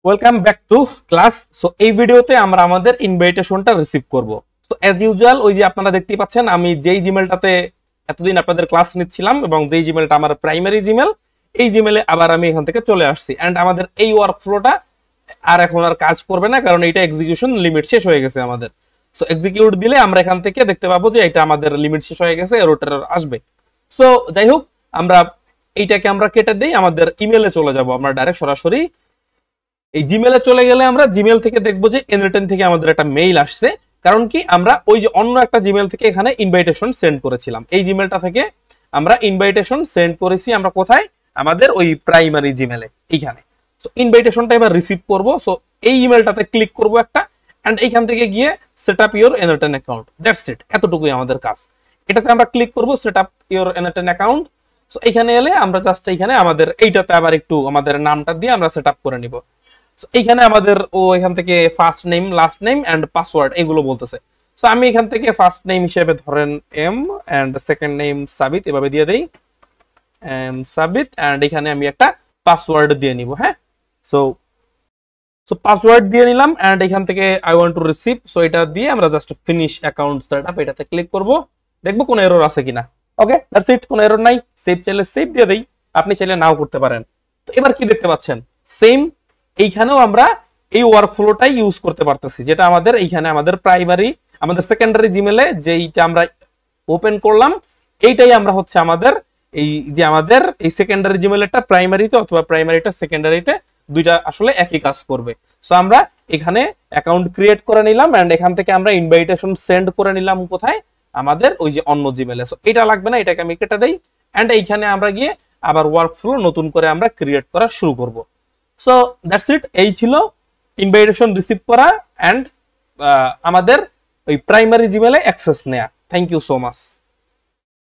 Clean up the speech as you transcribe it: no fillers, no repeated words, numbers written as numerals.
Welcome back to class. So এই ভিডিওতে আমরা আমাদের ইনভাইটেশনটা রিসিভ করব। সো অ্যাজ ইউজুয়াল ওই যে আপনারা দেখতেই পাচ্ছেন আমি যেই জিমেলটাতে এতদিন আপনাদের ক্লাস নিচ্ছিলাম এবং যেই জিমেলটা আমার প্রাইমারি জিমেল, এই জিমেলে আবার আমি এখান থেকে চলে আসছি। অ্যান্ড আমাদের এই ওয়ার্ক ফ্লোটা আর এখন আর কাজ করবে না, কারণ এটা এক্সিকিউশন লিমিট শেষ হয়ে গেছে আমাদের। সো এক্সিকিউট দিলে আমরা এখান থেকে দেখতে পাবো যে এটা আমাদের লিমিট শেষ হয়ে গেছে, এরর আসবে। সো যাই হোক, আমরা এইটাকে আমরা কেটে দিই, আমাদের ইমেলে চলে যাব। আমরা ডাইরেক্ট সরাসরি এই জিমেলে চলে গেলে আমরা জিমেল থেকে দেখবো যে এনরিটেন থেকে আমাদের একটা মেইল আসছে। কারণ কি, আমরা ওই যে অন্য একটা জিমেল থেকে এখানে ইনভাইটেশন সেন্ড করেছিলাম, এই জিমেলটা থেকে আমরা ইনভাইটেশন সেন্ড করেছি। আমরা কোথায়? আমাদের ওই প্রাইমারি জিমেলে এইখানে। সো ইনভাইটেশনটা এবার রিসিভ করব। সো এই ইমেলটাতে ক্লিক করব একটা, এন্ড এইখান থেকে গিয়ে সেট আপ ইওর এনরিটেন অ্যাকাউন্ট। দ্যাটস ইট, এতটুকুই আমাদের কাজ। এটাতে আমরা ক্লিক করব সেট আপ ইওর এনরিটেন অ্যাকাউন্ট। সো এখানে এলে আমরা জাস্ট এইখানে আমাদের এইটাতে আবার একটু আমাদের নামটা দিয়ে আমরা সেট আপ করে নিব। এইখানে আমাদের এখান থেকে first name, last name and password এগুলো বলতেছে। সো আমি এখান থেকে ফার্স্ট নেম হিসেবে ধরেন এম এন্ড সেকেন্ড নেম সাবিত এভাবে দিয়ে দেই, সাবিত। এন্ড এখানে আমি একটা পাসওয়ার্ড দিয়ে নিব। হ্যাঁ, সো পাসওয়ার্ড দিয়ে নিলাম এন্ড এখান থেকে I want to receive. So এটা দিয়ে আমরা জাস্ট ফিনিশ অ্যাকাউন্ট সেটআপ এটাতে ক্লিক করব, দেখবো কোনো এরর আছে কিনা। ওকে, দ্যাটস ইট, কোনো এরর নাই। সেভ চাইলে সেভ দিয়ে দেই, আপনি চাইলে নাও করতে পারেন। তো এবার কি দেখতে পাচ্ছেন, সেম এইখানেও আমরা এই ওয়ার্কফ্লোটাই ইউজ করতে পারতেছি, যেটা আমাদের এইখানে আমাদের প্রাইমারি, আমাদের সেকেন্ডারি জিমেলে যেইটা আমরা ওপেন করলাম, এইটাই আমরা হচ্ছে আমাদের এই যে আমাদের এই সেকেন্ডারি জিমেলটা প্রাইমারিতে অথবা প্রাইমারিটা সেকেন্ডারিতে দুইটা আসলে একই কাজ করবে। সো আমরা এখানে অ্যাকাউন্ট ক্রিয়েট করে নিলাম এন্ড এখান থেকে আমরা ইনভাইটেশন সেন্ড করে নিলাম কোথায়? আমাদের ওই যে অন্য জিমেলে। সো এটা লাগবে না, এটাকে আমি কেটে দেই এন্ড এইখানে আমরা গিয়ে আবার ওয়ার্কফ্লো নতুন করে আমরা ক্রিয়েট করা শুরু করব। সো দ্যাটস ইট, এই ছিল ইনভাইটেশন রিসিভ করা এন্ড আমাদের ওই প্রাইমারি জিমেলে অ্যাক্সেস নেয়া। Thank you so much.